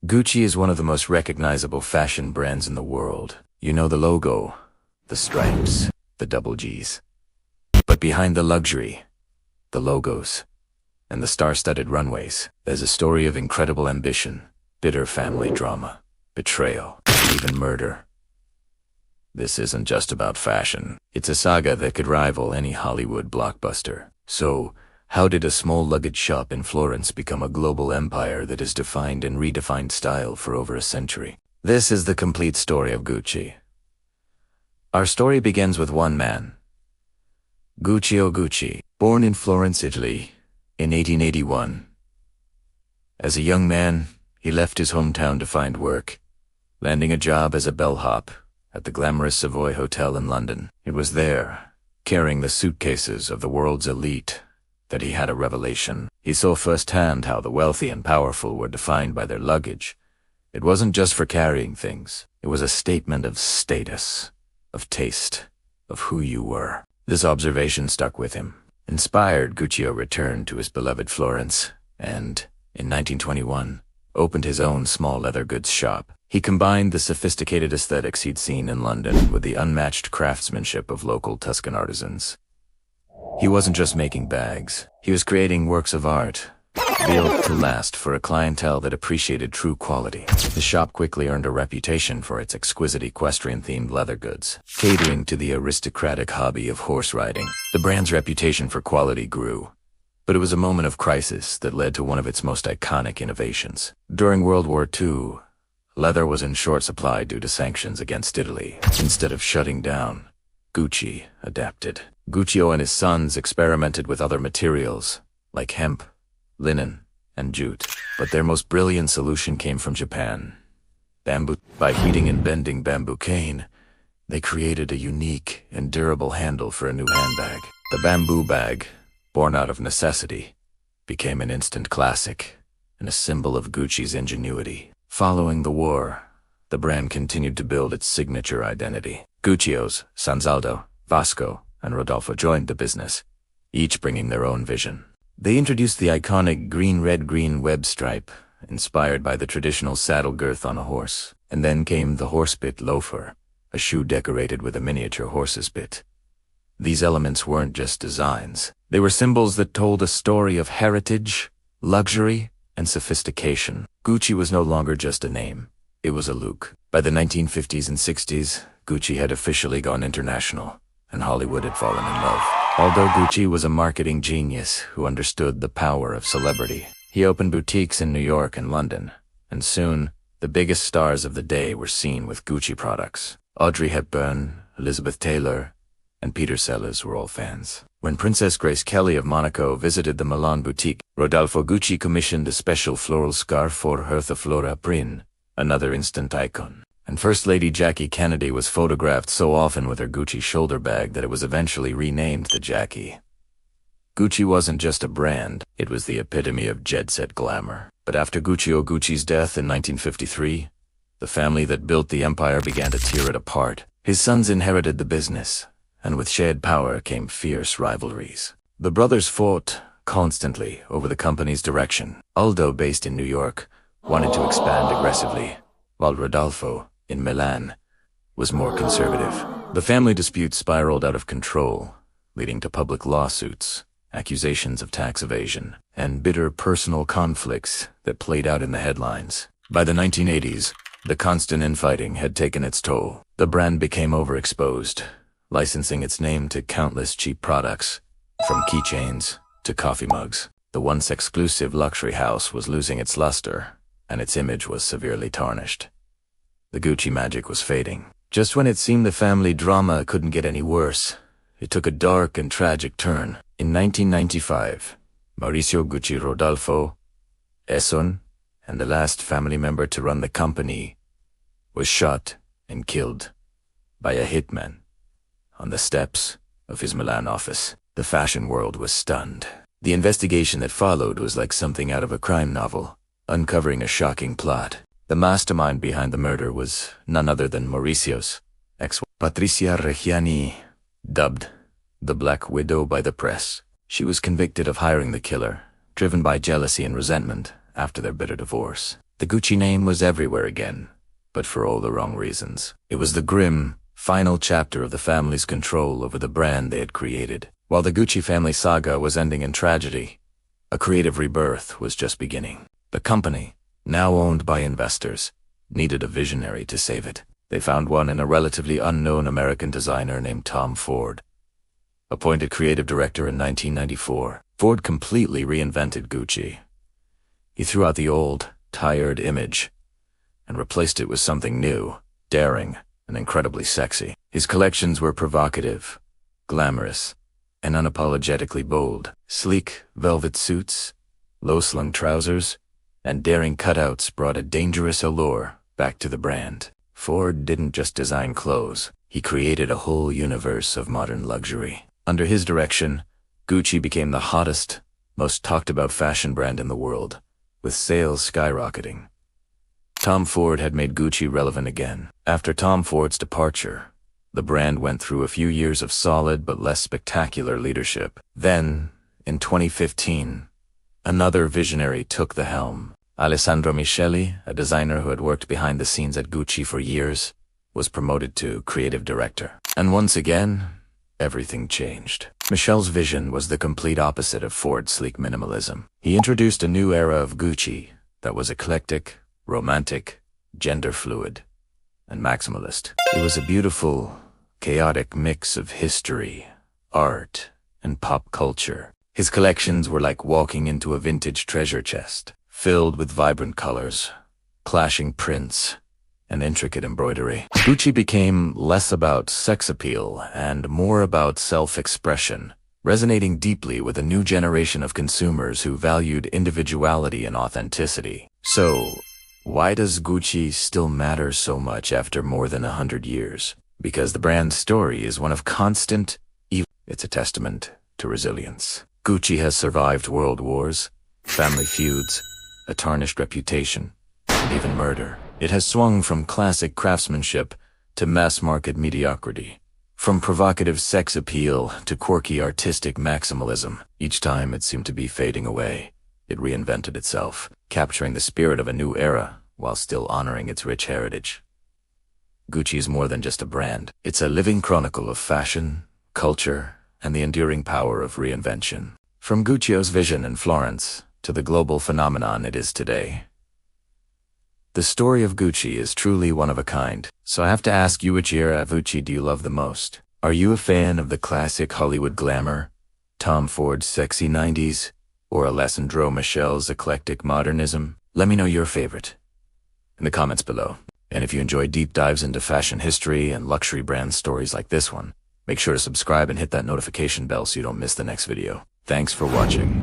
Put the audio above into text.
Gucci is one of the most recognizable fashion brands in the world. You know the logo, the stripes, the double G's. But behind the luxury, the logos, and the star-studded runways, there's a story of incredible ambition, bitter family drama, betrayal, even murder. This isn't just about fashion. It's a saga that could rival any Hollywood blockbuster. So, how did a small luggage shop in Florence become a global empire that has defined and redefined style for over a century? This is the complete story of Gucci. Our story begins with one man, Guccio Gucci, born in Florence, Italy, in 1881. As a young man, he left his hometown to find work, landing a job as a bellhop at the glamorous Savoy Hotel in London. It was there, carrying the suitcases of the world's elite, that he had a revelation. He saw firsthand how the wealthy and powerful were defined by their luggage. It wasn't just for carrying things. It was a statement of status, of taste, of who you were. This observation stuck with him. Inspired, Guccio returned to his beloved Florence and, in 1921, opened his own small leather goods shop. He combined the sophisticated aesthetics he'd seen in London with the unmatched craftsmanship of local Tuscan artisans. He wasn't just making bags. He was creating works of art, built to last for a clientele that appreciated true quality. The shop quickly earned a reputation for its exquisite equestrian-themed leather goods, catering to the aristocratic hobby of horse riding. The brand's reputation for quality grew, but it was a moment of crisis that led to one of its most iconic innovations. During World War II, leather was in short supply due to sanctions against Italy. Instead of shutting down, Gucci adapted. Guccio and his sons experimented with other materials, like hemp, linen, and jute. But their most brilliant solution came from Japan. Bamboo. By heating and bending bamboo cane, they created a unique and durable handle for a new handbag. The bamboo bag, born out of necessity, became an instant classic and a symbol of Gucci's ingenuity. Following the war, the brand continued to build its signature identity. Guccio's sons Aldo, Vasco, and Rodolfo joined the business, each bringing their own vision. They introduced the iconic green-red-green web stripe, inspired by the traditional saddle girth on a horse. And then came the Horsebit loafer, a shoe decorated with a miniature horse's bit. These elements weren't just designs. They were symbols that told a story of heritage, luxury, and sophistication. Gucci was no longer just a name. It was a look. By the 1950s and 60s, Gucci had officially gone international, and Hollywood had fallen in love. Although Gucci was a marketing genius who understood the power of celebrity, he opened boutiques in New York and London, and soon, the biggest stars of the day were seen with Gucci products. Audrey Hepburn, Elizabeth Taylor, and Peter Sellers were all fans. When Princess Grace Kelly of Monaco visited the Milan boutique, Rodolfo Gucci commissioned a special floral scarf for her, the Flora Prin, another instant icon. And First Lady Jackie Kennedy was photographed so often with her Gucci shoulder bag that it was eventually renamed the Jackie. Gucci wasn't just a brand, it was the epitome of jet-set glamour. But after Guccio Gucci's death in 1953, the family that built the empire began to tear it apart. His sons inherited the business, and with shared power came fierce rivalries. The brothers fought constantly over the company's direction. Aldo, based in New York, wanted to expand aggressively, while Rodolfo, in Milan, was more conservative. The family disputes spiraled out of control, leading to public lawsuits, accusations of tax evasion, and bitter personal conflicts that played out in the headlines. By the 1980s, the constant infighting had taken its toll. The brand became overexposed, licensing its name to countless cheap products, from keychains to coffee mugs. The once exclusive luxury house was losing its luster, and its image was severely tarnished. The Gucci magic was fading. Just when it seemed the family drama couldn't get any worse, it took a dark and tragic turn. In 1995, Maurizio Gucci Rodolfo, Esson, and the last family member to run the company, was shot and killed by a hitman on the steps of his Milan office. The fashion world was stunned. The investigation that followed was like something out of a crime novel, uncovering a shocking plot. The mastermind behind the murder was none other than Mauricio's ex-wife, Patricia Reggiani, dubbed the Black Widow by the press. She was convicted of hiring the killer, driven by jealousy and resentment after their bitter divorce. The Gucci name was everywhere again, but for all the wrong reasons. It was the grim, final chapter of the family's control over the brand they had created. While the Gucci family saga was ending in tragedy, a creative rebirth was just beginning. The company, now owned by investors, needed a visionary to save it. They found one in a relatively unknown American designer named Tom Ford. Appointed creative director in 1994, Ford completely reinvented Gucci. He threw out the old, tired image and replaced it with something new, daring, and incredibly sexy. His collections were provocative, glamorous, and unapologetically bold. Sleek velvet suits, low-slung trousers, and daring cutouts brought a dangerous allure back to the brand. Ford didn't just design clothes, he created a whole universe of modern luxury. Under his direction, Gucci became the hottest, most talked-about fashion brand in the world, with sales skyrocketing. Tom Ford had made Gucci relevant again. After Tom Ford's departure, the brand went through a few years of solid but less spectacular leadership. Then, in 2015, another visionary took the helm. Alessandro Michele, a designer who had worked behind the scenes at Gucci for years, was promoted to creative director. And once again, everything changed. Michele's vision was the complete opposite of Ford's sleek minimalism. He introduced a new era of Gucci that was eclectic, romantic, gender-fluid, and maximalist. It was a beautiful, chaotic mix of history, art, and pop culture. His collections were like walking into a vintage treasure chest, filled with vibrant colors, clashing prints, and intricate embroidery. Gucci became less about sex appeal and more about self-expression, resonating deeply with a new generation of consumers who valued individuality and authenticity. So, why does Gucci still matter so much after more than 100 years? Because the brand's story is one of constant evil. It's a testament to resilience. Gucci has survived world wars, family feuds, a tarnished reputation, and even murder. It has swung from classic craftsmanship to mass-market mediocrity, from provocative sex appeal to quirky artistic maximalism. Each time it seemed to be fading away, it reinvented itself, capturing the spirit of a new era while still honoring its rich heritage. Gucci is more than just a brand. It's a living chronicle of fashion, culture, and the enduring power of reinvention. From Guccio's vision in Florence to the global phenomenon it is today, the story of Gucci is truly one of a kind. So I have to ask you, which era of Gucci do you love the most? Are you a fan of the classic Hollywood glamour, Tom Ford's sexy 90s, or Alessandro Michele's eclectic modernism? Let me know your favorite in the comments below. And if you enjoy deep dives into fashion history and luxury brand stories like this one, make sure to subscribe and hit that notification bell so you don't miss the next video. Thanks for watching.